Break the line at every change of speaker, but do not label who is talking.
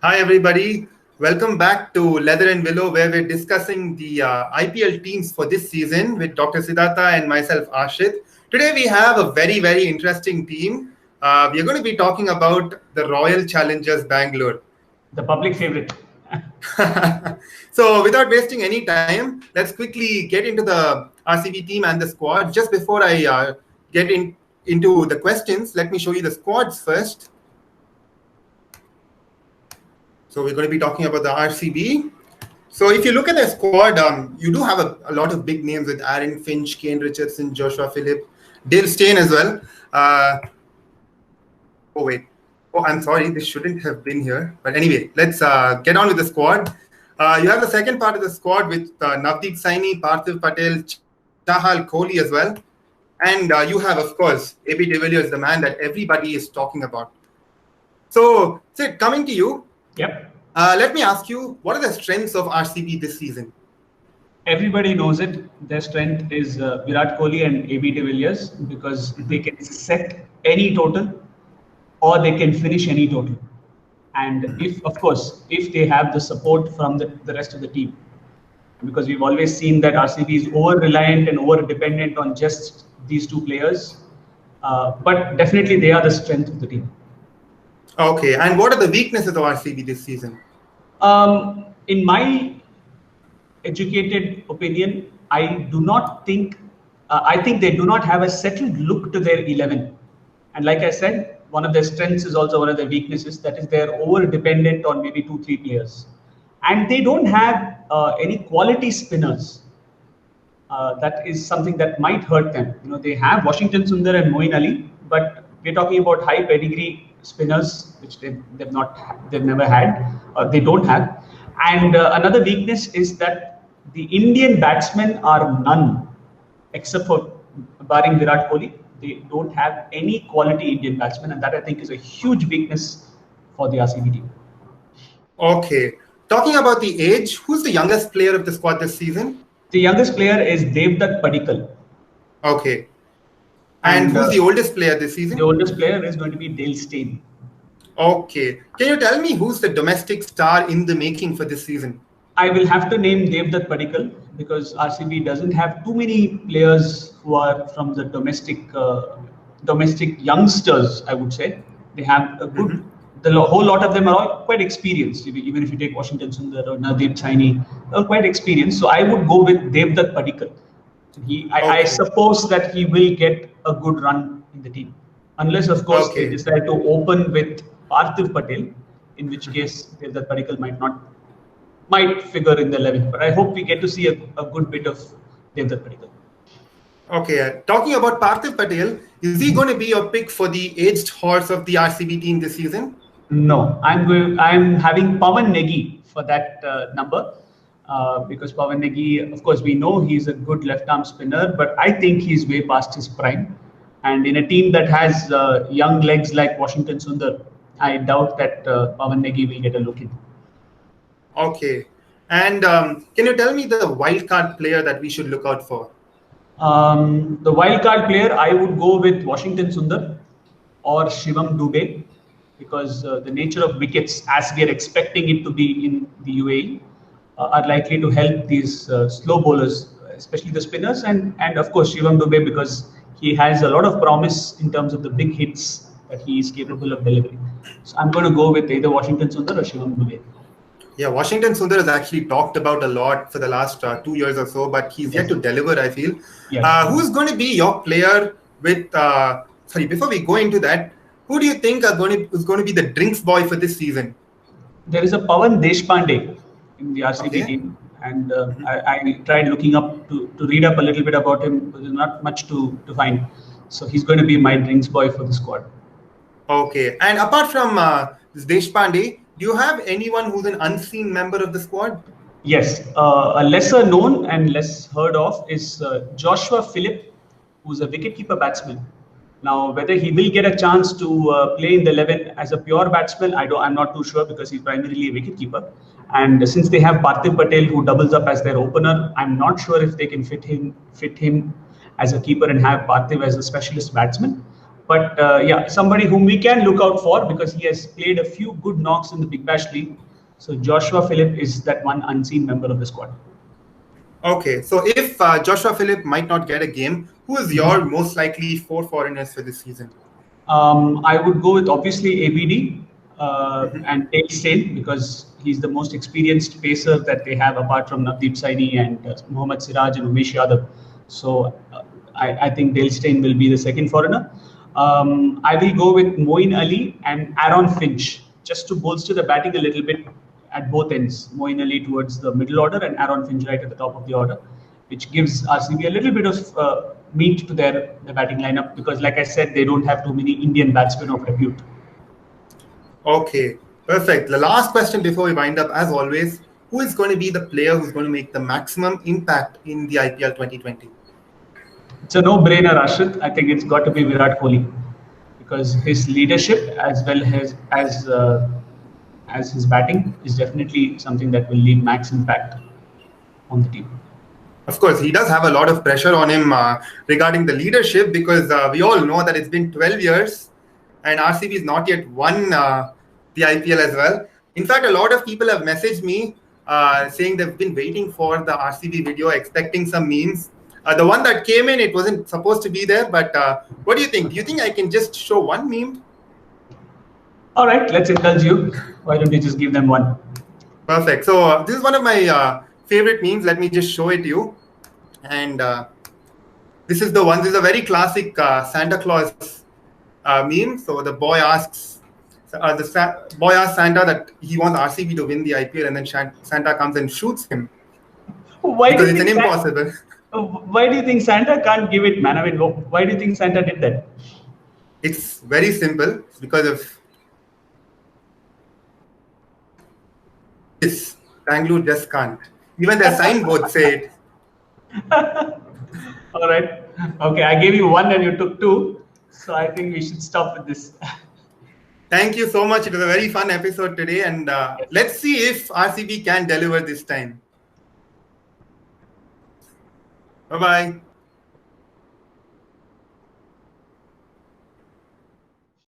Hi, everybody. Welcome back to Leather and Willow, where we're discussing the IPL teams for this season with Dr. Siddhartha and myself, Aashrit. Today, we have a very, very interesting team. We are going to be talking about the Royal Challengers Bangalore.
The public favorite.
So, without wasting any time, let's quickly get into the RCB team and the squad. Just before I get into the questions, let me show you the squads first. So we're going to be talking about the RCB. So if you look at the squad, you do have a lot of big names with Aaron Finch, Kane Richardson, Joshua Phillip, Dale Steyn as well. I'm sorry, this shouldn't have been here. But anyway, let's get on with the squad. You have the second part of the squad with Navdeep Saini, Parthiv Patel, Chahal, Kohli as well. And you have, of course, AB de Villiers, the man that everybody is talking about. So, Sid, coming to you.
Yep.
Let me ask you, what are the strengths of RCB this season?
Everybody knows it. Their strength is Virat Kohli and AB de Villiers because they can set any total or they can finish any total. And if they have the support from the rest of the team, because we've always seen that RCB is over-reliant and over-dependent on just these two players. But definitely they are the strength of the team.
Okay, and what are the weaknesses of RCB this season?
In my educated opinion, I think they do not have a settled look to their 11. And like I said, one of their strengths is also one of their weaknesses. That is, they're over-dependent on maybe 2-3 players. And they don't have any quality spinners. That is something that might hurt them. They have Washington Sundar and Moeen Ali, but we're talking about high pedigree spinners, which they've never had, or they don't have. And another weakness is that the Indian batsmen are none, except for barring Virat Kohli. They don't have any quality Indian batsmen, and that I think is a huge weakness for the RCB team.
Okay, talking about the age, who's the youngest player of the squad this season?
The youngest player is Devdutt Padikkal.
Okay. And who's the oldest player this season?
The oldest player is going to be Dale Steyn.
Okay. Can you tell me who's the domestic star in the making for this season?
I will have to name Devdutt Padikkal because RCB doesn't have too many players who are from the domestic youngsters, I would say. They have a good, the whole lot of them are all quite experienced. Even if you take Washington Sundar or Navdeep Saini, they're quite experienced. So I would go with Devdutt Padikkal. I suppose that he will get a good run in the team, unless of course they decide to open with Parthiv Patel, in which case Devdutt Padikkal might figure in the 11. But I hope we get to see a good bit of Devdutt Padikkal.
Okay, talking about Parthiv Patel, is he going to be your pick for the aged horse of the RCB team this season?
No, I'm having Pawan Negi for that number. Because Pawan Negi, of course, we know he's a good left-arm spinner, but I think he's way past his prime. And in a team that has young legs like Washington Sundar, I doubt that Pawan Negi will get a look in.
Okay. And can you tell me the wildcard player that we should look out for?
The wildcard player, I would go with Washington Sundar or Shivam Dube, because the nature of wickets, as we are expecting it to be in the UAE, are likely to help these slow bowlers, especially the spinners, and of course Shivam Dube, because he has a lot of promise in terms of the big hits that he is capable of delivering. So I'm going to go with either Washington Sundar or Shivam Dube.
Yeah, Washington Sundar has actually talked about a lot for the last 2 years or so, but he's yet to deliver, I feel. Yes. Who's going to be your player with, before we go into that, who do you think is going to be the drinks boy for this season?
There is a Pawan Deshpande in the RCB team, and I tried looking up to read up a little bit about him, but there's not much to find. So he's going to be my drinks boy for the squad.
Okay, and apart from this Deshpande, do you have anyone who's an unseen member of the squad?
Yes, a lesser known and less heard of is Joshua Phillip, who's a wicketkeeper batsman. Now, whether he will get a chance to play in the 11 as a pure batsman, I'm not too sure, because he's primarily a wicketkeeper. And since they have Parthiv Patel, who doubles up as their opener, I'm not sure if they can fit him as a keeper and have Parthiv as a specialist batsman. But yeah, somebody whom we can look out for because he has played a few good knocks in the Big Bash League. So Joshua Philippe is that one unseen member of the squad.
Okay, so if Joshua Philippe might not get a game, who is your most likely 4 foreigners for this season?
I would go with obviously ABD and Dale Steyn because he's the most experienced pacer that they have apart from Navdeep Saini and Mohammad Siraj and Umesh Yadav. So I think Dale Steyn will be the second foreigner. I will go with Moeen Ali and Aaron Finch just to bolster the batting a little bit at both ends. Moeen Ali towards the middle order and Aaron Finch right at the top of the order, which gives RCB a little bit of meat to their batting lineup because, like I said, they don't have too many Indian batsmen of repute.
Okay, perfect. The last question before we wind up, as always, who is going to be the player who's going to make the maximum impact in the IPL 2020?
It's a no-brainer, Aashrit. I think it's got to be Virat Kohli because his leadership as well as his batting is definitely something that will leave max impact on the team.
Of course, he does have a lot of pressure on him regarding the leadership because we all know that it's been 12 years and RCB has not yet won the IPL as well. In fact, a lot of people have messaged me saying they've been waiting for the RCB video, expecting some memes. The one that came in, it wasn't supposed to be there, but what do you think? Do you think I can just show one meme?
All right, let's indulge you. Why don't you just give them one?
Perfect. So this is one of my favorite memes. Let me just show it to you. And this is the one. This is a very classic Santa Claus meme. So the boy asks Santa that he wants RCB to win the IPL, and then Santa comes and shoots him because it's an impossible.
Why do you think Santa can't give it, man? I mean, why do you think Santa did that?
It's very simple. It's because of this. Bangalore just can't. Even the signboard say it.
All right. Okay, I gave you one and you took two. So I think we should stop with this.
Thank you so much. It was a very fun episode today. And let's see if RCB can deliver this time. Bye-bye.